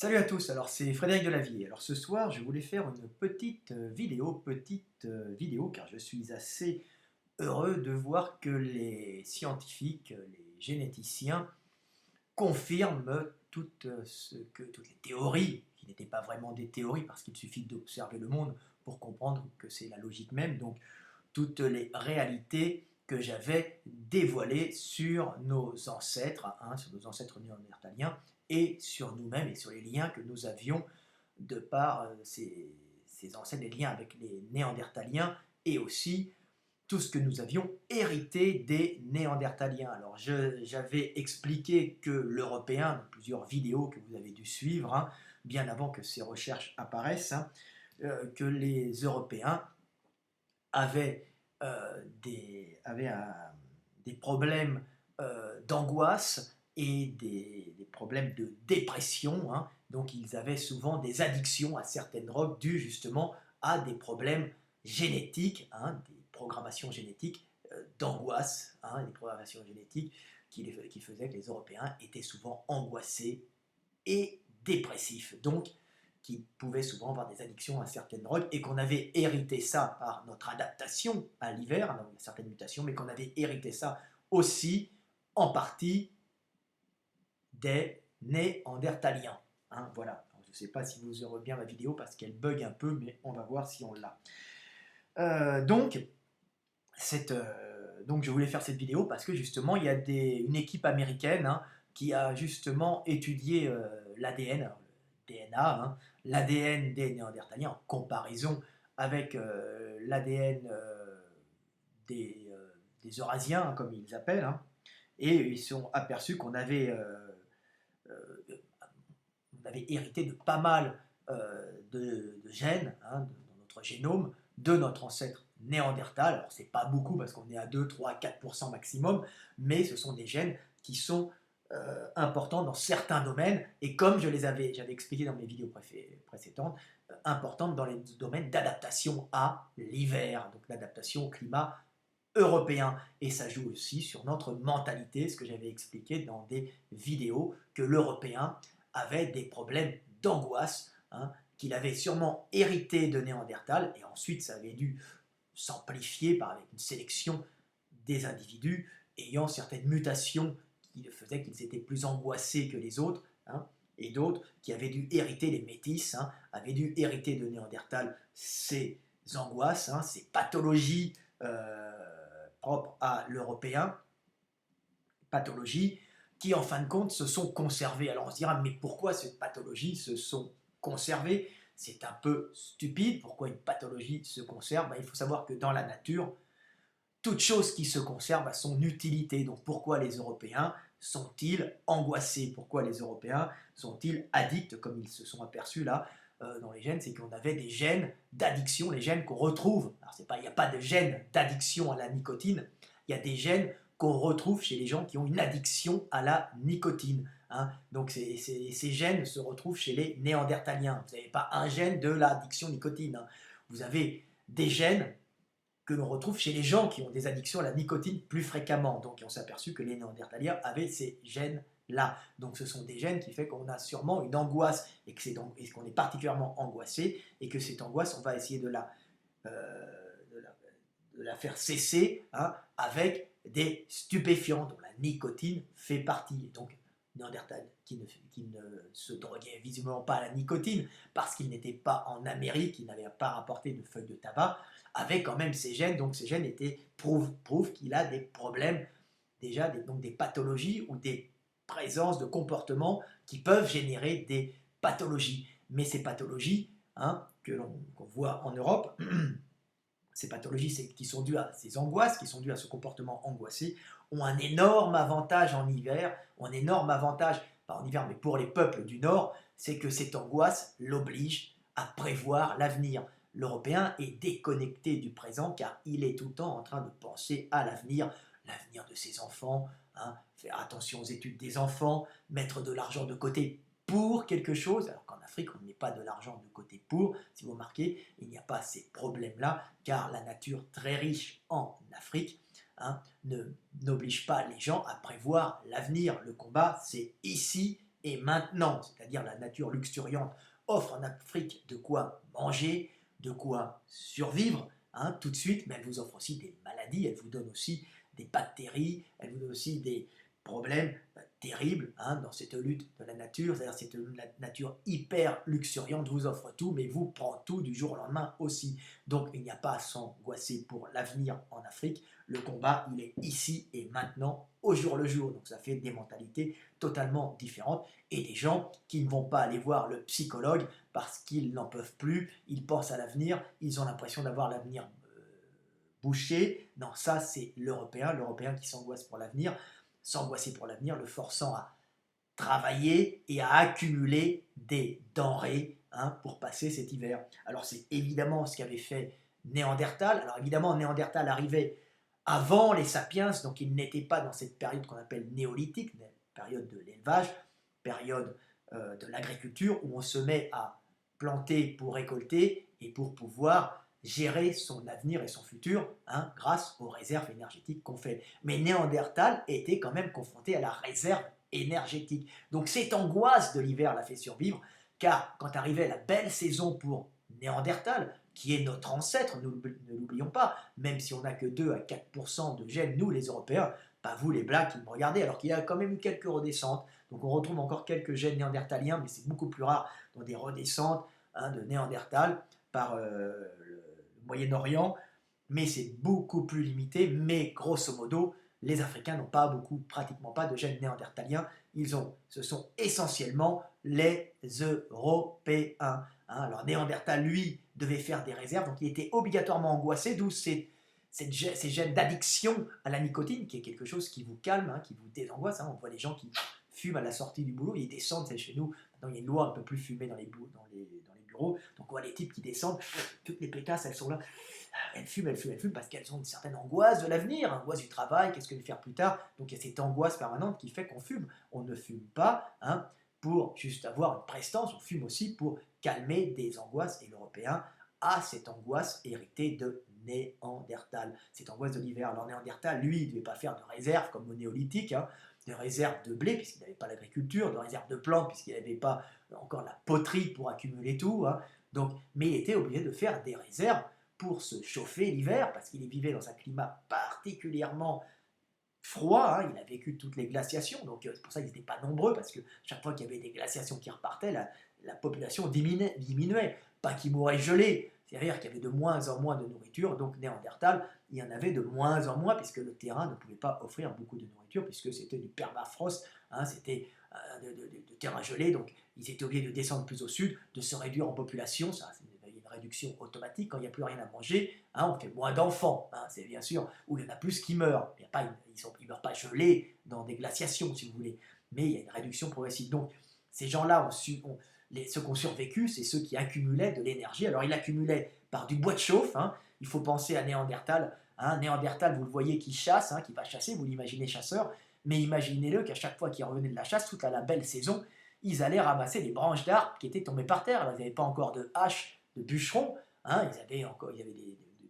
Salut à tous, alors c'est Frédéric Delavier. Alors ce soir, je voulais faire une petite vidéo, car je suis assez heureux de voir que les scientifiques, les généticiens confirment toutes les théories, qui n'étaient pas vraiment des théories, parce qu'il suffit d'observer le monde pour comprendre que c'est la logique même, donc toutes les réalités que j'avais dévoilées sur nos ancêtres, sur nos ancêtres néandertaliens, et sur nous-mêmes et sur les liens que nous avions de par ces ancêtres, les liens avec les néandertaliens, et aussi tout ce que nous avions hérité des néandertaliens. Alors j'avais expliqué que l'Européen, dans plusieurs vidéos que vous avez dû suivre, bien avant que ces recherches apparaissent, que les Européens avaient, des problèmes d'angoisse et des problèmes de dépression, donc ils avaient souvent des addictions à certaines drogues dues justement à des problèmes génétiques, des programmations génétiques d'angoisse, des programmations génétiques qui faisaient que les Européens étaient souvent angoissés et dépressifs. Donc qui pouvaient souvent avoir des addictions à certaines drogues et qu'on avait hérité ça par notre adaptation à l'hiver, donc certaines mutations, mais qu'on avait hérité ça aussi en partie des Néandertaliens. Voilà. Alors, je ne sais pas si vous aurez bien la vidéo parce qu'elle bug un peu, mais on va voir si on l'a. Donc, donc je voulais faire cette vidéo parce que justement il y a une équipe américaine qui a justement étudié l'ADN, le DNA, l'ADN des Néandertaliens en comparaison avec l'ADN des Eurasiens, comme ils appellent, et ils se sont aperçus euh, on avait hérité de pas mal de gènes dans notre génome de notre ancêtre néandertal. Alors c'est pas beaucoup parce qu'on est à 2, 3, 4% maximum, mais ce sont des gènes qui sont importants dans certains domaines, et comme j'avais expliqué dans mes vidéos précédentes, importantes dans les domaines d'adaptation à l'hiver, donc l'adaptation au climat européen. Et ça joue aussi sur notre mentalité, ce que j'avais expliqué dans des vidéos, que l'Européen avait des problèmes d'angoisse, qu'il avait sûrement hérité de Néandertal, et ensuite ça avait dû s'amplifier avec une sélection des individus ayant certaines mutations qui faisaient qu'ils étaient plus angoissés que les autres, et d'autres qui avaient dû hériter, les métis, avaient dû hériter de Néandertal ces angoisses, ces pathologies propres à l'Européen, pathologies qui en fin de compte se sont conservées. Alors on se dira, mais pourquoi ces pathologies se sont conservées? C'est un peu stupide, pourquoi une pathologie se conserve? Il faut savoir que dans la nature, toute chose qui se conserve a son utilité. Donc pourquoi les Européens sont-ils angoissés? Pourquoi les Européens sont-ils addicts, comme ils se sont aperçus là dans les gènes? C'est qu'on avait des gènes d'addiction, les gènes qu'on retrouve. Alors il n'y a pas de gènes d'addiction à la nicotine, il y a des gènes qu'on retrouve chez les gens qui ont une addiction à la nicotine. Donc ces gènes se retrouvent chez les néandertaliens. Vous n'avez pas un gène de l'addiction nicotine. Vous avez des gènes que l'on retrouve chez les gens qui ont des addictions à la nicotine plus fréquemment. Donc on s'est aperçu que les néandertaliens avaient ces gènes-là. Donc ce sont des gènes qui font qu'on a sûrement une angoisse et qu'on est particulièrement angoissé, et que cette angoisse, on va essayer euh, de la faire cesser avec des stupéfiants dont la nicotine fait partie. Et donc Néandertal qui ne se droguait visiblement pas à la nicotine parce qu'il n'était pas en Amérique, il n'avait pas rapporté de feuilles de tabac, avait quand même ces gènes, donc ces gènes prouvent qu'il a des problèmes, déjà donc des pathologies ou des présences de comportements qui peuvent générer des pathologies. Mais ces pathologies qu'on voit en Europe, ces pathologies qui sont dues à ces angoisses, qui sont dues à ce comportement angoissé, ont un énorme avantage en hiver, un énorme avantage, pas en hiver, mais pour les peuples du Nord, c'est que cette angoisse l'oblige à prévoir l'avenir. L'Européen est déconnecté du présent car il est tout le temps en train de penser à l'avenir, l'avenir de ses enfants, faire attention aux études des enfants, mettre de l'argent de côté pour quelque chose, alors qu'en Afrique, on ne met pas de l'argent de côté pour. Si vous remarquez, il n'y a pas ces problèmes-là, car la nature très riche en Afrique n'oblige pas les gens à prévoir l'avenir. Le combat, c'est ici et maintenant, c'est-à-dire la nature luxuriante, offre en Afrique de quoi manger, de quoi survivre, hein, tout de suite, mais elle vous offre aussi des maladies, elle vous donne aussi des bactéries, elle vous donne aussi des problèmes terribles, hein, dans cette lutte de la nature, c'est-à-dire cette nature hyper luxuriante vous offre tout, mais vous prend tout du jour au lendemain aussi. Donc il n'y a pas à s'angoisser pour l'avenir en Afrique, le combat il est ici et maintenant, au jour le jour, donc ça fait des mentalités totalement différentes et des gens qui ne vont pas aller voir le psychologue parce qu'ils n'en peuvent plus, ils pensent à l'avenir, ils ont l'impression d'avoir l'avenir bouché. Non, ça c'est l'Européen qui s'angoisse pour l'avenir, s'angoisser pour l'avenir, le forçant à travailler et à accumuler des denrées, hein, pour passer cet hiver. Alors c'est évidemment ce qu'avait fait Néandertal. Alors évidemment, Néandertal arrivait avant les sapiens, donc il n'était pas dans cette période qu'on appelle néolithique, période de l'élevage, période de l'agriculture, où on se met à planter pour récolter et pour pouvoir gérer son avenir et son futur, hein, grâce aux réserves énergétiques qu'on fait. Mais Néandertal était quand même confronté à la réserve énergétique. Donc cette angoisse de l'hiver l'a fait survivre, car quand arrivait la belle saison pour Néandertal, qui est notre ancêtre, ne l'oublions pas, même si on n'a que 2 à 4% de gènes, nous les Européens, pas vous les Blacks qui me regardez, alors qu'il y a quand même eu quelques redescentes, donc on retrouve encore quelques gènes néandertaliens, mais c'est beaucoup plus rare dans des redescentes, hein, de Néandertal par le Moyen-Orient, mais c'est beaucoup plus limité, mais grosso modo, les Africains n'ont pas beaucoup, pratiquement pas de gènes néandertaliens, ce sont essentiellement les Européens. Hein. Alors Néandertal, lui, devait faire des réserves, donc il était obligatoirement angoissé, d'où ces gènes d'addiction à la nicotine, qui est quelque chose qui vous calme, hein, qui vous désangoisse. Hein. On voit les gens qui fument à la sortie du boulot, ils descendent, c'est chez nous, maintenant il y a une loi, on ne peut plus fumer dans les bureaux, donc on voit les types qui descendent, toutes les pétasses, elles sont là, elles fument, parce qu'elles ont une certaine angoisse de l'avenir, angoisse du travail, qu'est-ce que je vais faire plus tard, donc il y a cette angoisse permanente qui fait qu'on fume. On ne fume pas, hein, pour juste avoir une prestance, on fume aussi pour calmer des angoisses, et l'Européen a cette angoisse héritée de Néandertal, cette angoisse de l'hiver. Alors Néandertal, lui, il ne devait pas faire de réserve comme au néolithique, hein, de réserve de blé, puisqu'il n'avait pas l'agriculture, de réserve de plantes, puisqu'il n'avait pas encore la poterie pour accumuler tout, hein. Donc, mais il était obligé de faire des réserves pour se chauffer l'hiver, parce qu'il vivait dans un climat particulièrement froid, hein. Il a vécu toutes les glaciations, donc c'est pour ça qu'ils n'étaient pas nombreux, parce que chaque fois qu'il y avait des glaciations qui repartaient, la population diminuait, pas qu'ils mouraient gelés, c'est-à-dire qu'il y avait de moins en moins de nourriture, donc Néandertal, il y en avait de moins en moins, puisque le terrain ne pouvait pas offrir beaucoup de nourriture, puisque c'était du permafrost, hein, c'était de terrain gelé, donc ils étaient obligés de descendre plus au sud, de se réduire en population, ça c'est une réduction automatique, quand il n'y a plus rien à manger, hein, on fait moins d'enfants, hein, c'est bien sûr, ou il y en a plus qui meurent, ils ne meurent pas gelés dans des glaciations, si vous voulez, mais il y a une réduction progressive. Donc ces gens-là, ceux qui ont survécu, c'est ceux qui accumulaient de l'énergie. Alors ils l'accumulaient par du bois de chauffe, hein. Il faut penser à Néandertal, hein. Néandertal, vous le voyez qui chasse, hein, qui va chasser, vous l'imaginez chasseur, mais imaginez-le qu'à chaque fois qu'ils revenaient de la chasse, toute la belle saison, ils allaient ramasser des branches d'arbres qui étaient tombées par terre. Alors, ils n'avaient pas encore de hache de bûcheron, hein, il y avait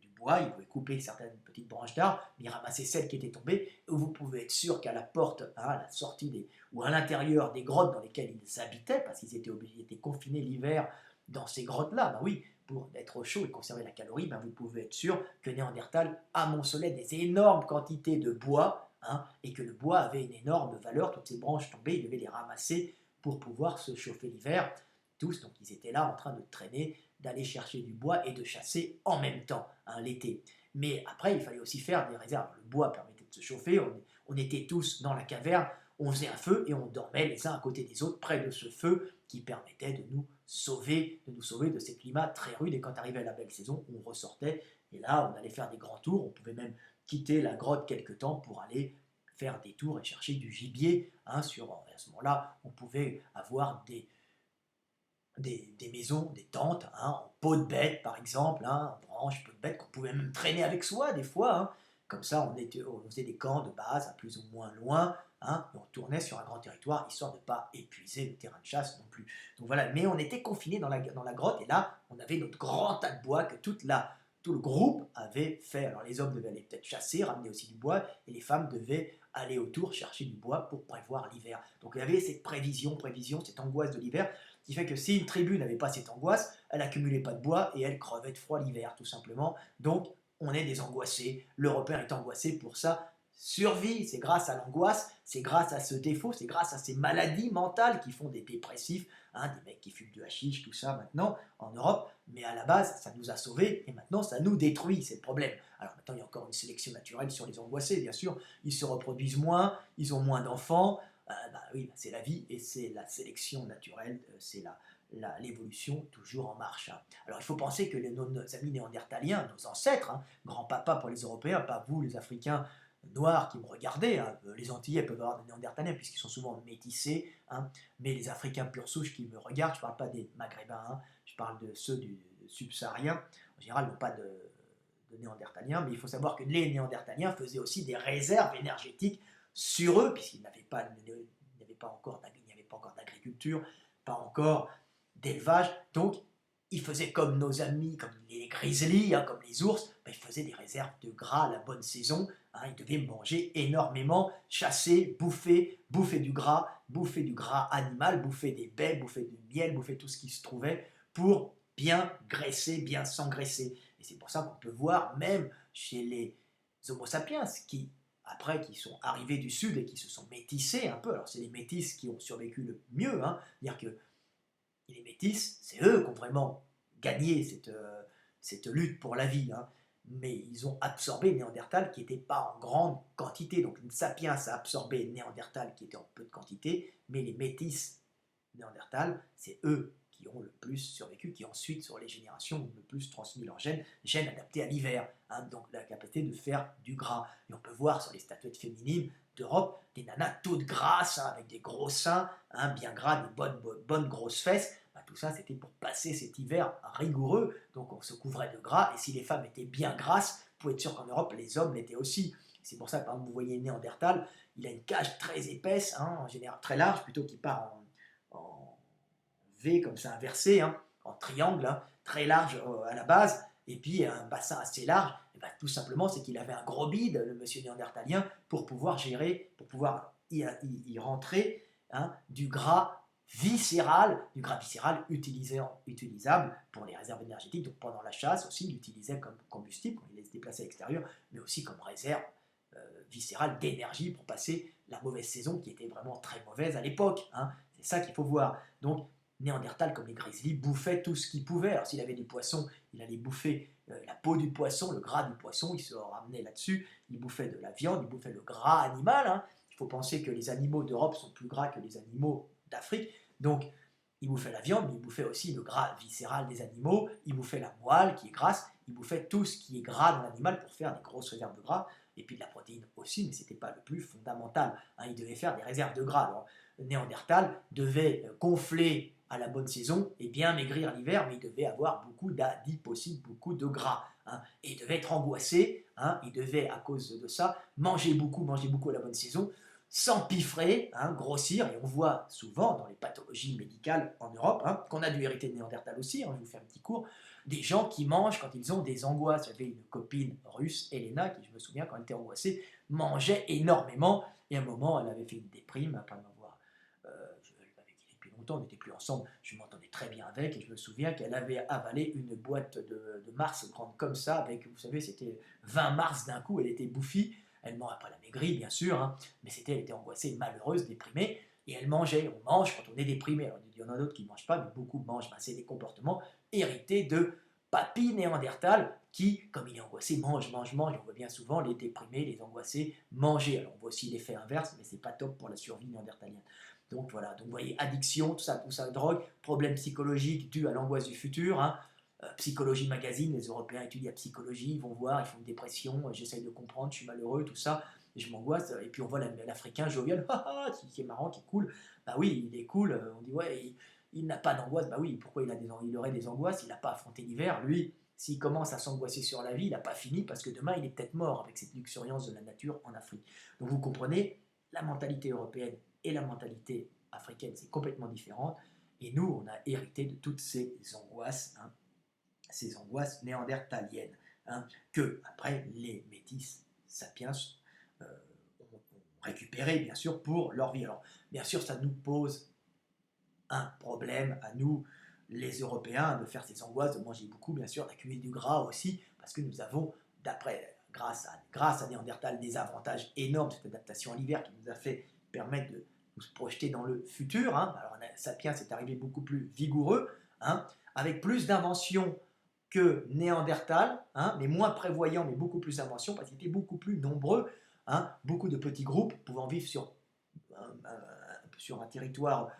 du bois, ils pouvaient couper certaines petites branches d'arbres, mais ils ramassaient celles qui étaient tombées. Et vous pouvez être sûr qu'à la porte, hein, à la sortie ou à l'intérieur des grottes dans lesquelles ils habitaient, parce qu'ils étaient confinés l'hiver dans ces grottes-là, ben oui, pour être au chaud et conserver la calorie, ben vous pouvez être sûr que Néandertal amoncelait des énormes quantités de bois, hein, et que le bois avait une énorme valeur. Toutes ces branches tombées, ils devaient les ramasser pour pouvoir se chauffer l'hiver. Tous, donc ils étaient là en train de traîner, d'aller chercher du bois et de chasser en même temps, hein, l'été. Mais après, il fallait aussi faire des réserves. Le bois permettait de se chauffer, on était tous dans la caverne, on faisait un feu et on dormait les uns à côté des autres près de ce feu qui permettait de nous sauver de ces climats très rudes. Et quand arrivait la belle saison, on ressortait et là, on allait faire des grands tours. On pouvait même quitter la grotte quelque temps pour aller faire des tours et chercher du gibier, hein. À ce moment-là, on pouvait avoir des maisons, des tentes, hein, en peau de bête par exemple, hein, en branche, peau de bête, qu'on pouvait même traîner avec soi des fois, hein. Comme ça, on faisait des camps de base à plus ou moins loin, hein, et on tournait sur un grand territoire, histoire de ne pas épuiser le terrain de chasse non plus. Donc voilà, mais on était confinés dans la grotte, et là, on avait notre grand tas de bois que toute la tout le groupe avait fait. Alors les hommes devaient aller peut-être chasser, ramener aussi du bois, et les femmes devaient aller autour chercher du bois pour prévoir l'hiver. Donc il y avait cette prévision, cette angoisse de l'hiver, qui fait que si une tribu n'avait pas cette angoisse, elle n'accumulait pas de bois et elle crevait de froid l'hiver, tout simplement. Donc on est des angoissés. L'Européen est angoissé pour sa survie. C'est grâce à l'angoisse, c'est grâce à ce défaut, c'est grâce à ces maladies mentales qui font des dépressifs, hein, des mecs qui fument du hashish, tout ça maintenant en Europe. Mais à la base, ça nous a sauvés et maintenant ça nous détruit, c'est le problème. Alors maintenant, il y a encore une sélection naturelle sur les angoissés, bien sûr. Ils se reproduisent moins, ils ont moins d'enfants. Oui, c'est la vie et c'est la sélection naturelle, c'est l'évolution toujours en marche, hein. Alors il faut penser que nos amis néandertaliens, nos ancêtres, hein, grand-papa pour les Européens, pas vous les Africains noirs qui me regardez, hein, les Antillais peuvent avoir des néandertaliens puisqu'ils sont souvent métissés, hein, mais les Africains pure souche qui me regardent, je ne parle pas des Maghrébins, hein, je parle de ceux du subsaharien, en général n'ont pas de néandertaliens, mais il faut savoir que les néandertaliens faisaient aussi des réserves énergétiques sur eux, puisqu'ils n'avaient pas, encore d'agriculture, pas encore d'élevage, donc ils faisaient comme nos amis, comme les grizzlies, hein, comme les ours, ben, ils faisaient des réserves de gras à la bonne saison, hein, ils devaient manger énormément, chasser, bouffer du gras animal, bouffer des baies, bouffer du miel, bouffer tout ce qui se trouvait pour bien graisser, bien s'engraisser. Et c'est pour ça qu'on peut voir même chez les Homo sapiens, qui sont arrivés du sud et qui se sont métissés un peu. Alors c'est les métis qui ont survécu le mieux, hein, c'est-à-dire que les métis, c'est eux qui ont vraiment gagné cette lutte pour la vie, hein. Mais ils ont absorbé Néandertal qui n'était pas en grande quantité. Donc Sapiens a absorbé Néandertal qui était en peu de quantité, mais les métis Néandertal, c'est eux qui ont le plus survécu, qui ensuite, sur les générations, ont le plus transmis leurs gènes adaptés à l'hiver, hein, donc la capacité de faire du gras. Et on peut voir sur les statuettes féminines d'Europe des nanas toutes grasses, hein, avec des gros seins, hein, bien gras, des bonnes grosses fesses. Tout ça, c'était pour passer cet hiver rigoureux, donc on se couvrait de gras, et si les femmes étaient bien grasses, vous pouvez être sûr qu'en Europe, les hommes l'étaient aussi. C'est pour ça que, par exemple, vous voyez Néandertal, il a une cage très épaisse, hein, en général très large, plutôt qu'il part en V comme ça inversé, hein, en triangle, hein, très large à la base, et puis un bassin assez large. Et ben, tout simplement, c'est qu'il avait un gros bide, le monsieur néandertalien, pour pouvoir gérer, pour pouvoir y rentrer, hein, du gras viscéral utilisable pour les réserves énergétiques. Donc pendant la chasse aussi, il l'utilisait comme combustible quand il se déplaçait à l'extérieur, mais aussi comme réserve viscérale d'énergie pour passer la mauvaise saison qui était vraiment très mauvaise à l'époque, hein. C'est ça qu'il faut voir. Donc Néandertal, comme les grizzlies, bouffait tout ce qu'il pouvait. Alors s'il avait des poissons, il allait bouffer la peau du poisson, le gras du poisson, il se ramenait là-dessus, il bouffait de la viande, il bouffait le gras animal, hein. Il faut penser que les animaux d'Europe sont plus gras que les animaux d'Afrique, donc il bouffait la viande, mais il bouffait aussi le gras viscéral des animaux, il bouffait la moelle qui est grasse, il bouffait tout ce qui est gras dans l'animal pour faire des grosses réserves de gras, et puis de la protéine aussi, mais ce n'était pas le plus fondamental, hein. Il devait faire des réserves de gras. Alors, le Néandertal devait gonfler à la bonne saison et bien maigrir l'hiver, mais il devait avoir beaucoup d'adipocites, beaucoup de gras, hein. Et il devait être angoissé, hein. Il devait, à cause de ça, manger beaucoup à la bonne saison, s'empiffrer, hein, grossir, et on voit souvent dans les pathologies médicales en Europe, hein, qu'on a dû hériter de Néandertal aussi, hein, je vous fais un petit cours, des gens qui mangent quand ils ont des angoisses. J'avais une copine russe, Elena, qui, je me souviens, quand elle était angoissée, mangeait énormément, et à un moment, elle avait fait une déprime, après m'avoir... je l'avais quitté depuis longtemps, on n'était plus ensemble, je m'entendais très bien avec, et je me souviens qu'elle avait avalé une boîte de Mars grande comme ça, avec, vous savez, c'était 20 Mars d'un coup, elle était bouffie. Elle mange après la maigrie, bien sûr, hein, mais elle était angoissée, malheureuse, déprimée, et elle mangeait. On mange quand on est déprimé. Alors, il y en a d'autres qui ne mangent pas, mais beaucoup mangent. Ben, c'est des comportements hérités de papy Néandertal qui, comme il est angoissé, mange. Et on voit bien souvent les déprimés, les angoissés manger. Alors, on voit aussi l'effet inverse, mais c'est pas top pour la survie néandertalienne. Donc voilà, donc vous voyez, addiction, tout ça, drogue, problèmes psychologiques dus à l'angoisse du futur, hein. Psychologie Magazine, les Européens étudient la psychologie, ils vont voir, ils font une dépression, j'essaye de comprendre, je suis malheureux, tout ça, et je m'angoisse, et puis on voit l'Africain jovial, qui est marrant, qui est cool, bah oui, il est cool, on dit ouais, il n'a pas d'angoisse, bah oui, pourquoi il aurait des angoisses, il n'a pas affronté l'hiver, lui, s'il commence à s'angoisser sur la vie, il n'a pas fini, parce que demain il est peut-être mort avec cette luxuriance de la nature en Afrique. Donc vous comprenez, la mentalité européenne et la mentalité africaine, c'est complètement différent, et nous, on a hérité de toutes ces angoisses, hein, ces angoisses néandertaliennes. hein, que après les métis sapiens euh, ont récupéré, bien sûr, pour leur vie. Alors, bien sûr, ça nous pose un problème à nous, les Européens, de faire ces angoisses, de manger beaucoup, bien sûr, d'accumuler du gras aussi, parce que nous avons, grâce à Néandertal, des avantages énormes, cette adaptation à l'hiver qui nous a fait permettre de nous projeter dans le futur. Hein. Alors, Sapiens est arrivé beaucoup plus vigoureux, hein, avec plus d'inventions que Néandertal, hein, mais moins prévoyant, mais beaucoup plus d'inventions, parce qu'ils étaient beaucoup plus nombreux, hein, beaucoup de petits groupes pouvant vivre sur un territoire,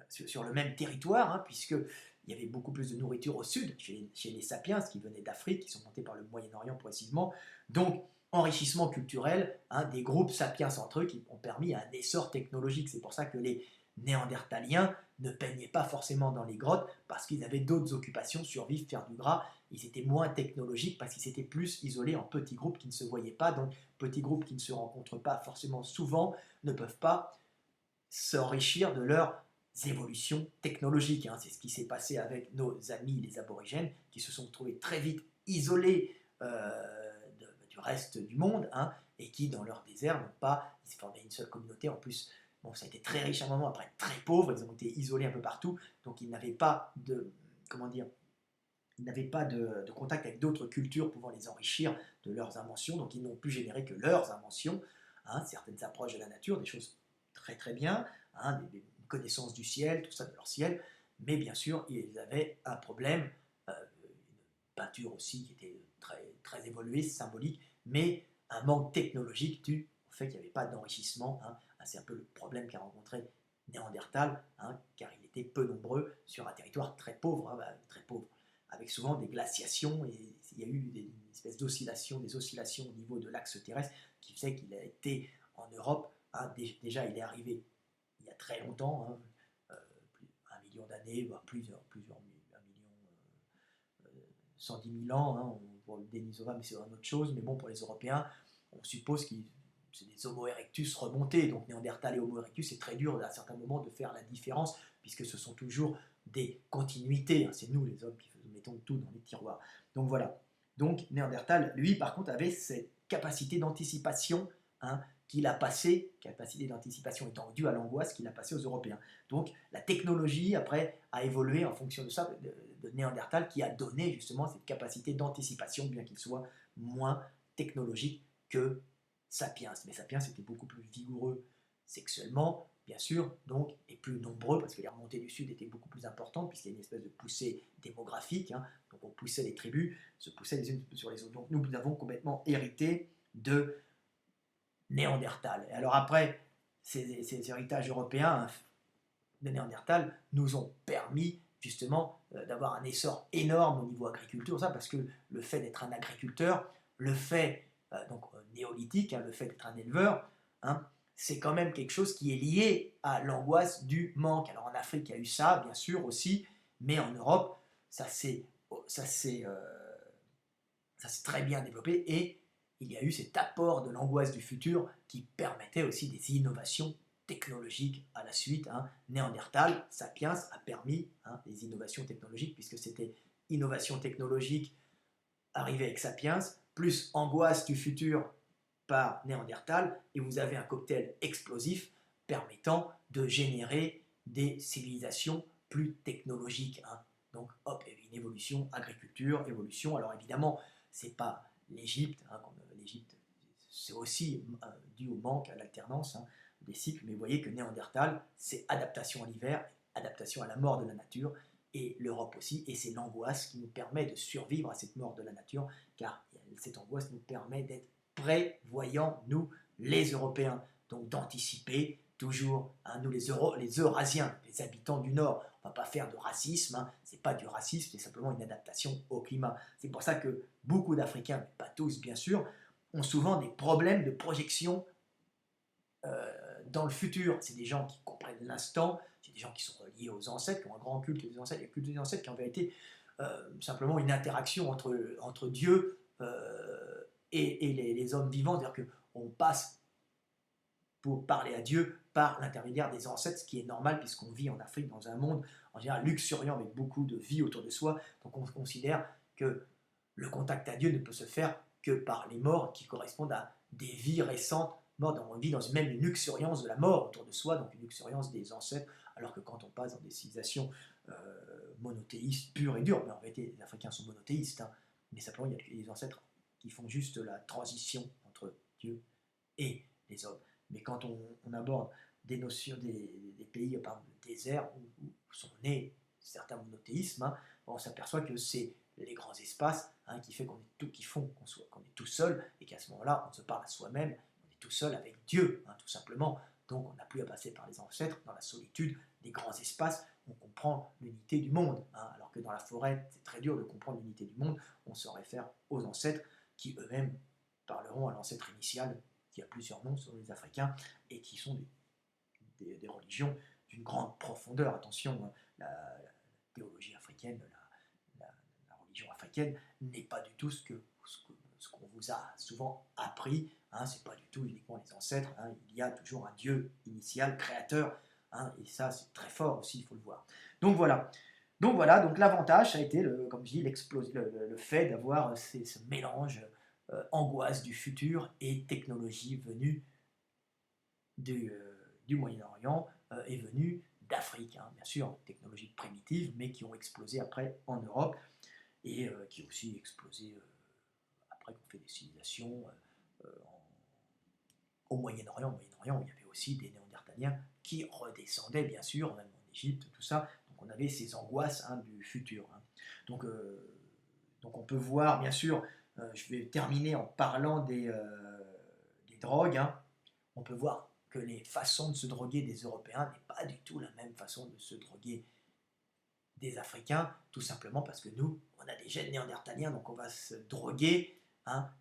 sur le même territoire, hein, puisqu'il y avait beaucoup plus de nourriture au sud, chez les sapiens, qui venaient d'Afrique, qui sont montés par le Moyen-Orient précisément. Donc, enrichissement culturel, hein, des groupes sapiens entre eux qui ont permis un essor technologique. C'est pour ça que les néandertaliens ne peignaient pas forcément dans les grottes, parce qu'ils avaient d'autres occupations, survivre, faire du gras. Ils étaient moins technologiques parce qu'ils étaient plus isolés en petits groupes qui ne se voyaient pas. Donc, petits groupes qui ne se rencontrent pas forcément souvent ne peuvent pas s'enrichir de leurs évolutions technologiques. Hein. C'est ce qui s'est passé avec nos amis les aborigènes, qui se sont trouvés très vite isolés du reste du monde, hein, et qui, dans leur désert, n'ont pas, ils se formaient une seule communauté. En plus, bon, ça a été très riche à un moment, après très pauvre, ils ont été isolés un peu partout, donc ils n'avaient pas de, comment dire, ils n'avaient pas de contact avec d'autres cultures pouvant les enrichir de leurs inventions, donc ils n'ont pu générer que leurs inventions, hein, certaines approches de la nature, des choses très très bien, hein, des connaissances du ciel, tout ça de leur ciel, mais bien sûr, ils avaient un problème, une peinture aussi qui était très, très évoluée, symbolique, mais un manque technologique dû au fait qu'il n'y avait pas d'enrichissement. Hein. C'est un peu le problème qu'a rencontré Néandertal, hein, car il était peu nombreux sur un territoire très pauvre, hein, très pauvre, avec souvent des glaciations, et il y a eu une espèce d'oscillation, des oscillations au niveau de l'axe terrestre, qui faisait qu'il a été en Europe, hein, déjà il est arrivé il y a très longtemps, hein, plus, 1 million d'années, voire plusieurs un million, 110 000 ans, hein, pour le Denisova, mais c'est une autre chose, mais bon, pour les Européens, on suppose que c'est des Homo erectus remontés, donc Néandertal et Homo erectus, c'est très dur à certains moments de faire la différence, puisque ce sont toujours des continuités, hein, c'est nous les hommes qui mettons tout dans les tiroirs. Donc voilà, donc Néandertal, lui, par contre, avait cette capacité d'anticipation, hein, qu'il a passé, capacité d'anticipation étant due à l'angoisse qu'il a passée aux Européens. Donc la technologie, après, a évolué en fonction de ça, de Néandertal, qui a donné justement cette capacité d'anticipation, bien qu'il soit moins technologique que Sapiens. Mais Sapiens était beaucoup plus vigoureux sexuellement, bien sûr, donc, et plus nombreux, parce que les remontées du Sud étaient beaucoup plus importantes, puisqu'il y a une espèce de poussée démographique, hein, donc on poussait les tribus, se poussaient les unes sur les autres. Donc nous avons complètement hérité de Néandertal. Et alors après, ces héritages européens de Néandertal nous ont permis justement d'avoir un essor énorme au niveau agriculture, ça, parce que le fait d'être un agriculteur, le fait donc néolithique, hein, le fait d'être un éleveur, hein, c'est quand même quelque chose qui est lié à l'angoisse du manque. Alors en Afrique, il y a eu ça, bien sûr, aussi, mais en Europe, ça s'est très bien développé, et il y a eu cet apport de l'angoisse du futur qui permettait aussi des innovations technologiques à la suite. Hein. Néandertal, Sapiens a permis, hein, des innovations technologiques, puisque c'était innovation technologique arrivée avec Sapiens, plus angoisse du futur par Néandertal, et vous avez un cocktail explosif permettant de générer des civilisations plus technologiques. Hein. Donc, hop, il y avait une évolution, agriculture, évolution. Alors évidemment, c'est pas l'Égypte, hein, l'Égypte, c'est aussi dû au manque, à l'alternance, hein, des cycles, mais vous voyez que Néandertal, c'est adaptation à l'hiver, adaptation à la mort de la nature, et l'Europe aussi, et c'est l'angoisse qui nous permet de survivre à cette mort de la nature, car cette angoisse nous permet d'être prévoyants, nous, les Européens, donc d'anticiper toujours, hein, nous les Eurasiens, les habitants du Nord, on ne va pas faire de racisme, hein, c'est pas du racisme, c'est simplement une adaptation au climat. C'est pour ça que beaucoup d'Africains, mais pas tous bien sûr, ont souvent des problèmes de projection dans le futur. C'est des gens qui comprennent l'instant, c'est des gens qui sont reliés aux ancêtres, qui ont un grand culte des ancêtres, et le culte des ancêtres qui en vérité simplement une interaction entre Dieu et les hommes vivants, c'est-à-dire qu'on passe pour parler à Dieu par l'intermédiaire des ancêtres, ce qui est normal puisqu'on vit en Afrique dans un monde en général luxuriant avec beaucoup de vie autour de soi, donc on considère que le contact à Dieu ne peut se faire que par les morts qui correspondent à des vies récentes mortes. On vit dans même une luxuriance de la mort autour de soi, donc une luxuriance des ancêtres, alors que quand on passe dans des civilisations monothéistes pures et dures, mais en réalité les Africains sont monothéistes, hein, mais simplement il y a des ancêtres qui font juste la transition entre Dieu et les hommes. Mais quand on aborde des notions des pays, par exemple, le désert, où sont nés certains monothéismes, hein, on s'aperçoit que c'est les grands espaces qui fait qu'on est tout, qui font qu'on est tout seul, et qu'à ce moment-là, on se parle à soi-même, on est tout seul avec Dieu, tout simplement. Donc on n'a plus à passer par les ancêtres, dans la solitude des grands espaces, on comprend l'unité du monde, alors que dans la forêt, c'est très dur de comprendre l'unité du monde, on se réfère aux ancêtres qui eux-mêmes parleront à l'ancêtre initial, qui a plusieurs noms sur les Africains, et qui sont des religions d'une grande profondeur. Attention, la théologie africaine, la religion africaine n'est pas du tout ce qu'on vous a souvent appris, c'est pas du tout uniquement les ancêtres, il y a toujours un Dieu initial, créateur, et ça c'est très fort aussi, il faut le voir. Donc voilà, donc l'avantage ça a été, comme je dis, le fait d'avoir ce mélange angoisse du futur et technologie venue du Moyen-Orient est venue d'Afrique, bien sûr, technologies primitives, mais qui ont explosé après en Europe, et qui ont aussi explosé après qu'on fait des civilisations au Moyen-Orient. Au Moyen-Orient, il y avait aussi des Néandertaliens qui redescendaient, bien sûr, même en Égypte, tout ça. Donc on avait ces angoisses du futur. Donc on peut voir, bien sûr, je vais terminer en parlant des drogues. On peut voir que les façons de se droguer des Européens n'est pas du tout la même façon de se droguer des Africains, tout simplement parce que nous, on a des gènes néandertaliens, donc on va se droguer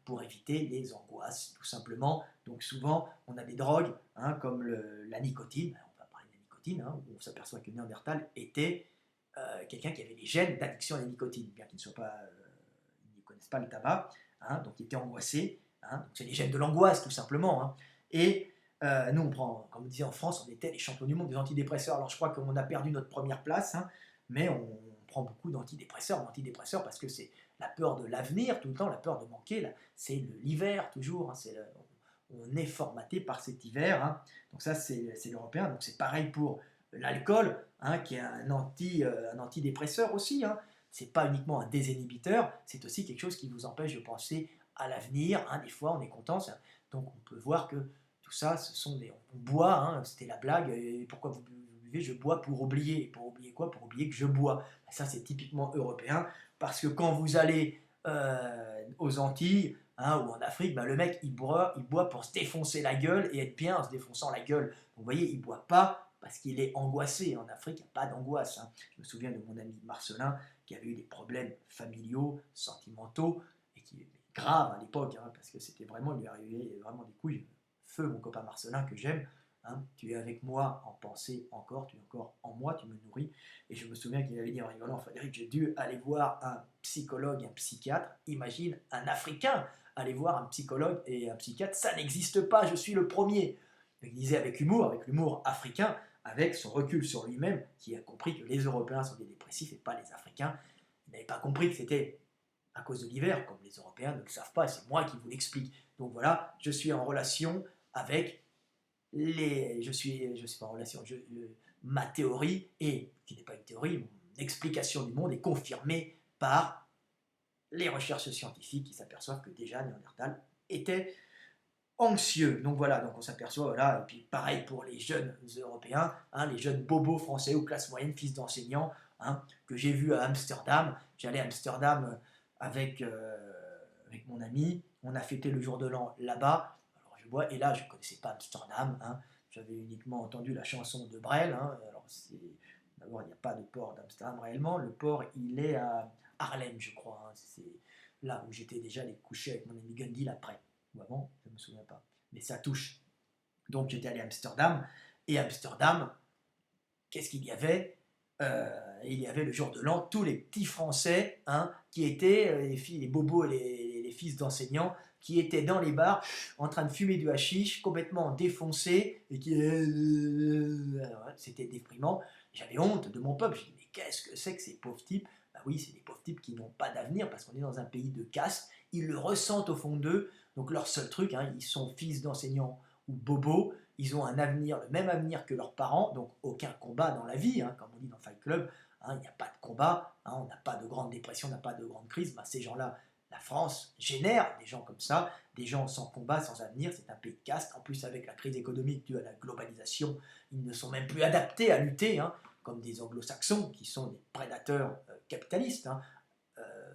pour éviter les angoisses, tout simplement. Donc souvent, on a des drogues comme la nicotine, on va parler de la nicotine, où on s'aperçoit que Néandertal était quelqu'un qui avait les gènes d'addiction à la nicotine, bien qu'ils ne connaissent pas le tabac, donc il était angoissé, donc c'est les gènes de l'angoisse, tout simplement. Et nous, on prend, comme on disait en France, on était les champions du monde des antidépresseurs. Alors je crois qu'on a perdu notre première place, mais on prend beaucoup d'antidépresseurs parce que c'est la peur de l'avenir, tout le temps, la peur de manquer, c'est l'hiver toujours, on est formaté par cet hiver, donc ça c'est l'européen, donc c'est pareil pour l'alcool, qui est un antidépresseur aussi, c'est pas uniquement un désinhibiteur, c'est aussi quelque chose qui vous empêche de penser à l'avenir, des fois on est content, donc on peut voir que tout ça, on boit, c'était la blague, et pourquoi vous buvez? Je bois pour oublier. Pour oublier quoi? Pour oublier que je bois. Ça, c'est typiquement européen, parce que quand vous allez aux Antilles ou en Afrique, le mec, il boit pour se défoncer la gueule et être bien en se défonçant la gueule. Donc, vous voyez, il ne boit pas parce qu'il est angoissé. En Afrique, il n'y a pas d'angoisse. Je me souviens de mon ami Marcelin qui avait eu des problèmes familiaux, sentimentaux, et qui étaient graves à l'époque, parce que c'était vraiment, il lui arrivait vraiment des couilles. Feu, mon copain Marcelin, que j'aime, tu es avec moi en pensée encore, tu es encore en moi, tu me nourris. Et je me souviens qu'il avait dit en rigolant, Frédéric, j'ai dû aller voir un psychologue, un psychiatre. Imagine un Africain aller voir un psychologue et un psychiatre, ça n'existe pas, je suis le premier. Il disait avec humour, avec l'humour africain, avec son recul sur lui-même, qui a compris que les Européens sont des dépressifs et pas les Africains. Il n'avait pas compris que c'était à cause de l'hiver, comme les Européens ne le savent pas, c'est moi qui vous l'explique. Donc voilà, je suis en relation avec je suis pas en relation, ma théorie, et qui n'est pas une théorie, mon explication du monde est confirmée par les recherches scientifiques qui s'aperçoivent que déjà Néandertal était anxieux. Donc voilà, donc on s'aperçoit, voilà, et puis pareil pour les jeunes Européens, les jeunes bobos français ou classe moyenne, fils d'enseignants, que j'ai vu à Amsterdam. J'allais à Amsterdam avec mon ami, on a fêté le jour de l'an là-bas. Et là, je ne connaissais pas Amsterdam, j'avais uniquement entendu la chanson de Brel. Alors, d'abord, il n'y a pas de port d'Amsterdam réellement, le port, il est à Haarlem, je crois. C'est là où j'étais déjà allé coucher avec mon ami Gundil après, ou avant, je ne me souviens pas, mais ça touche. Donc, j'étais allé à Amsterdam, et Amsterdam, qu'est-ce qu'il y avait? Il y avait le jour de l'an, tous les petits Français qui étaient, les bobos et les fils d'enseignants, qui étaient dans les bars en train de fumer du hashish, complètement défoncés, et qui... c'était déprimant. J'avais honte de mon peuple, je me dis mais qu'est-ce que c'est que ces pauvres types bah oui, c'est des pauvres types qui n'ont pas d'avenir parce qu'on est dans un pays de caste. Ils le ressentent au fond d'eux. Donc leur seul truc, hein, ils sont fils d'enseignants ou bobos. Ils ont un avenir, le même avenir que leurs parents. Donc aucun combat dans la vie, hein, comme on dit dans Fight Club. Hein, il n'y a pas de combat. Hein, on n'a pas de grande dépression, on n'a pas de grande crise. Bah, ces gens-là, la France génère des gens comme ça, des gens sans combat, sans avenir. C'est un pays de caste. En plus, avec la crise économique due à la globalisation, ils ne sont même plus adaptés à lutter, hein, comme des anglo-saxons qui sont des prédateurs capitalistes, hein, euh,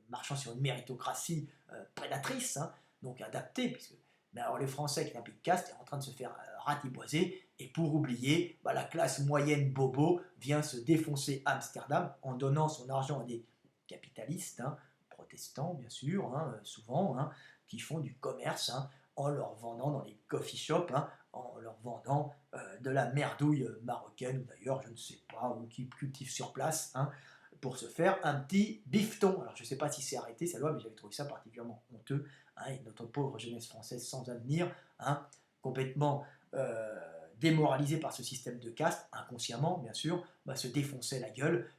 marchant sur une méritocratie prédatrice, hein, donc adaptée, puisque mais alors les Français qui est un pays de caste est en train de se faire ratiboiser, et pour oublier, bah, la classe moyenne bobo vient se défoncer à Amsterdam en donnant son argent à des capitalistes, hein, protestants bien sûr, hein, souvent, hein, qui font du commerce, hein, en leur vendant dans les coffee shops, hein, en leur vendant de la merdouille marocaine, ou d'ailleurs je ne sais pas, ou qui cultivent sur place, hein, pour se faire un petit bifton. Alors je ne sais pas si c'est arrêté cette loi, mais j'avais trouvé ça particulièrement honteux, hein, et notre pauvre jeunesse française sans avenir, hein, complètement démoralisée par ce système de caste, inconsciemment bien sûr, bah, se défonçait la gueule,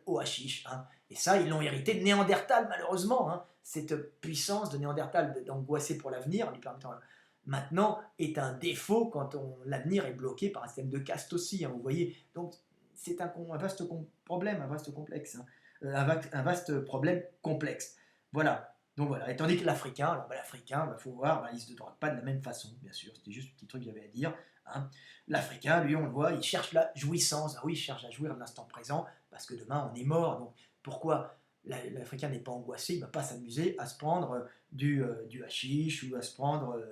au hashish, hein. Et ça, ils l'ont hérité de Néandertal, malheureusement, hein. Cette puissance de Néandertal d'angoisser pour l'avenir, lui permettant maintenant, est un défaut quand l'avenir est bloqué par un système de caste aussi, hein, vous voyez. Donc c'est un vaste problème, un vaste complexe, hein. Un vaste problème complexe. Voilà. Donc voilà. Et tandis que l'Africain, alors bah, l'Africain, il faut voir, bah, il ne se drogue pas de la même façon, bien sûr. C'était juste un petit truc que j'avais à dire, hein. L'Africain, lui, on le voit, il cherche la jouissance. Ah oui, il cherche à jouir de l'instant présent, parce que demain, on est mort. Donc pourquoi l'Africain n'est pas angoissé? Il ne va pas s'amuser à se prendre du hashish, ou à se prendre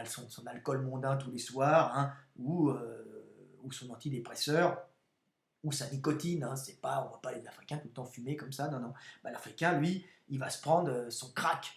son alcool mondain tous les soirs, hein, ou son antidépresseur, ou sa nicotine, hein. C'est pas, on ne voit pas les Africains tout le temps fumer comme ça, non, non. Bah, L'Africain, lui, il va se prendre hein, son crack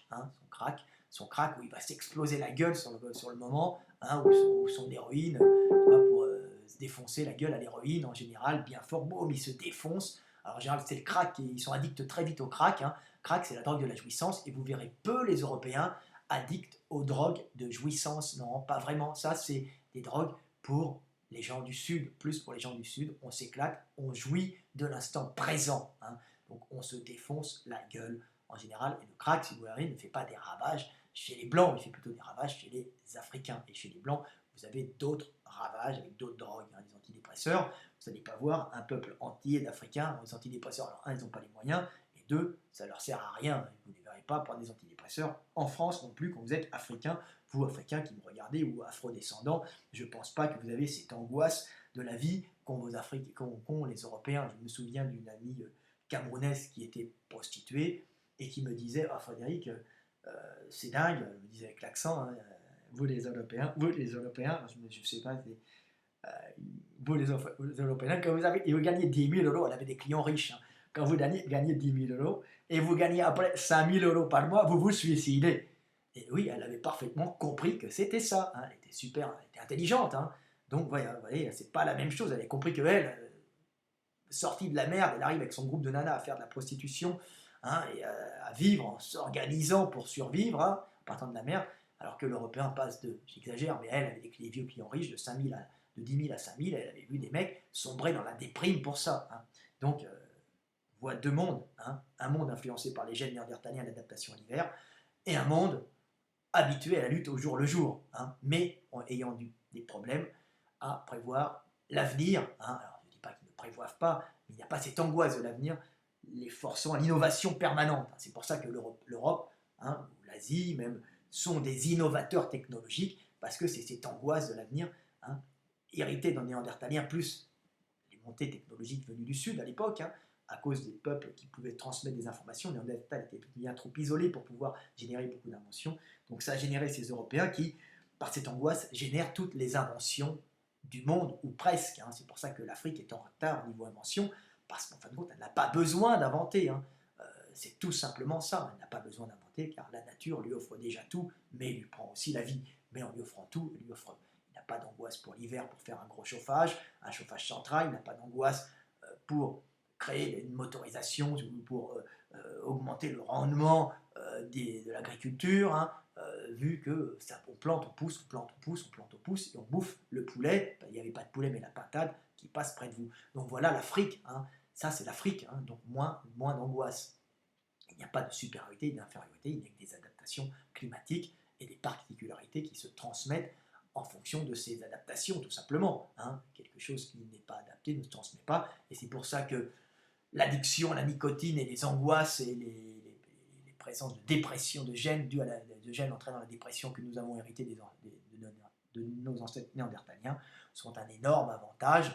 où il va s'exploser la gueule sur le moment, hein, ou son héroïne, pour se défoncer la gueule à l'héroïne, en général, bien fort, boum, il se défonce. Alors en général, c'est le crack, ils sont addicts très vite au crack, hein. Crack, c'est la drogue de la jouissance, et vous verrez peu les Européens addicts aux drogues de jouissance. Non, pas vraiment. Ça, c'est des drogues pour les gens du Sud, plus pour les gens du Sud. On s'éclate, on jouit de l'instant présent, hein. Donc on se défonce la gueule en général. Et le crack, si vous voulez, ne fait pas des ravages chez les Blancs, il fait plutôt des ravages chez les Africains. Et chez les Blancs, vous avez d'autres ravages avec d'autres drogues, hein, des antidépresseurs. Vous n'allez pas voir un peuple entier d'Africains aux antidépresseurs. Alors, un, ils n'ont pas les moyens, et deux, ça ne leur sert à rien. Vous ne les verrez pas prendre des antidépresseurs en France non plus quand vous êtes Africain. Vous, Africains qui me regardez, ou afro-descendants, je ne pense pas que vous avez cette angoisse de la vie qu'ont les Européens. Je me souviens d'une amie camerounaise qui était prostituée et qui me disait: ah, Frédéric, c'est dingue, elle me disait avec l'accent, hein, vous les Européens, je ne sais pas, euh, vous les Européens, quand vous gagnez 10 000 euros, elle avait des clients riches, hein. Quand vous gagnez 10 000 euros et vous gagnez après 5 000 euros par mois, vous vous suicidez. Et oui, elle avait parfaitement compris que c'était ça, hein. Elle était super, elle était intelligente, hein. Donc voilà, vous voyez, c'est pas la même chose. Elle avait compris qu'elle, sortie de la merde, elle arrive avec son groupe de nanas à faire de la prostitution, hein, et à vivre en s'organisant pour survivre, hein, en partant de la merde, alors que l'Européen passe de, j'exagère, mais elle avait des vieux clients riches de 10 000 à 5 000, elle avait vu des mecs sombrer dans la déprime pour ça, hein. Donc, on voit deux mondes, hein, un monde influencé par les gènes néandertaliens, l'adaptation à l'hiver, et un monde habitué à la lutte au jour le jour, hein, mais ayant des problèmes à prévoir l'avenir, hein. Alors, je ne dis pas qu'ils ne prévoient pas, mais il n'y a pas cette angoisse de l'avenir, les forçant à l'innovation permanente. C'est pour ça que l'Europe, hein, ou l'Asie même, sont des innovateurs technologiques, parce que c'est cette angoisse de l'avenir, hein, héritée d'un néandertalien, plus les montées technologiques venues du Sud à l'époque, hein, à cause des peuples qui pouvaient transmettre des informations. Les Néandertal étaient bien trop isolés pour pouvoir générer beaucoup d'inventions. Donc ça a généré ces Européens qui, par cette angoisse, génèrent toutes les inventions du monde, ou presque, hein. C'est pour ça que l'Afrique est en retard au niveau invention, parce qu'en fin de compte, elle n'a pas besoin d'inventer, hein. C'est tout simplement ça. Elle n'a pas besoin d'inventer, car la nature lui offre déjà tout, mais lui prend aussi la vie. Mais en lui offrant tout, il n'a pas d'angoisse pour l'hiver, pour faire un gros chauffage, un chauffage central. Il n'a pas d'angoisse pour créer une motorisation, pour augmenter le rendement de l'agriculture, hein, vu que on plante, on pousse, on plante, on pousse, on plante, on pousse, et on bouffe le poulet, il n'y avait pas de poulet mais la pintade qui passe près de vous. Donc voilà l'Afrique, hein. Ça c'est l'Afrique, hein. Donc moins d'angoisse. Il n'y a pas de supériorité, d'infériorité, il n'y a que des adaptations climatiques et des particularités qui se transmettent en fonction de ces adaptations, tout simplement, hein. Quelque chose qui n'est pas adapté ne se transmet pas, et c'est pour ça que l'addiction à la nicotine et les angoisses et les présences de dépression, de gènes dus à de gènes entraînant la dépression que nous avons hérité de nos ancêtres néandertaliens sont un énorme avantage,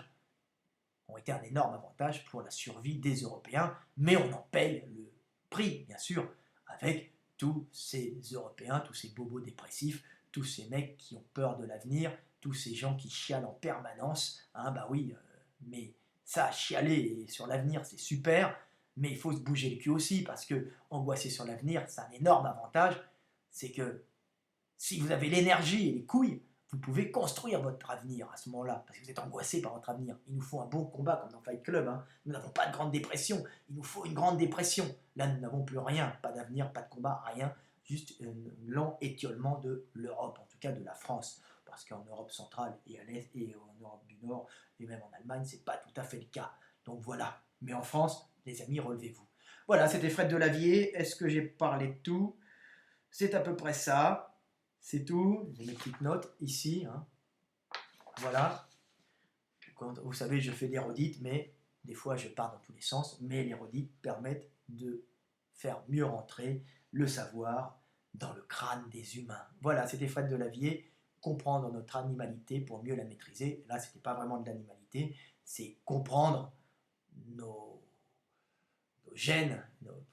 ont été un énorme avantage pour la survie des Européens, mais on en paye le prix, bien sûr, avec tous ces Européens, tous ces bobos dépressifs, tous ces mecs qui ont peur de l'avenir, tous ces gens qui chialent en permanence, hein, bah oui, mais ça, chialer sur l'avenir, c'est super, mais il faut se bouger le cul aussi, parce que angoisser sur l'avenir, c'est un énorme avantage, c'est que si vous avez l'énergie et les couilles, vous pouvez construire votre avenir à ce moment-là, parce que vous êtes angoissé par votre avenir. Il nous faut un bon combat, comme dans Fight Club, hein. Nous n'avons pas de grande dépression, il nous faut une grande dépression. Là, nous n'avons plus rien, pas d'avenir, pas de combat, rien, juste un lent étiolement de l'Europe, en tout cas de la France, parce qu'en Europe centrale et à l'Est, et en Europe du Nord, et même en Allemagne, c'est pas tout à fait le cas. Donc voilà, mais en France, les amis, relevez-vous. Voilà, c'était Fred Delavier. Est-ce que j'ai parlé de tout? C'est à peu près ça. C'est tout. J'ai mes petites notes ici, hein. Voilà. Quand, vous savez, je fais des redites, mais des fois je pars dans tous les sens. Mais les redites permettent de faire mieux rentrer le savoir dans le crâne des humains. Voilà, c'était Fred Delavier. Comprendre notre animalité pour mieux la maîtriser. Là, ce n'était pas vraiment de l'animalité, c'est comprendre nos gènes,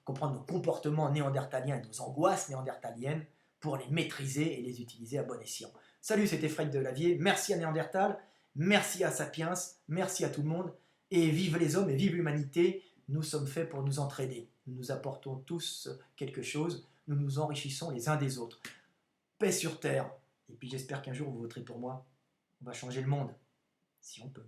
comprendre nos comportements néandertaliens et nos angoisses néandertaliennes pour les maîtriser et les utiliser à bon escient. Salut, c'était Fred Delavier. Merci à Néandertal, merci à Sapiens, merci à tout le monde. Et vive les hommes et vive l'humanité. Nous sommes faits pour nous entraider. Nous nous apportons tous quelque chose. Nous nous enrichissons les uns des autres. Paix sur terre. Et puis j'espère qu'un jour vous voterez pour moi. On va changer le monde, si on peut.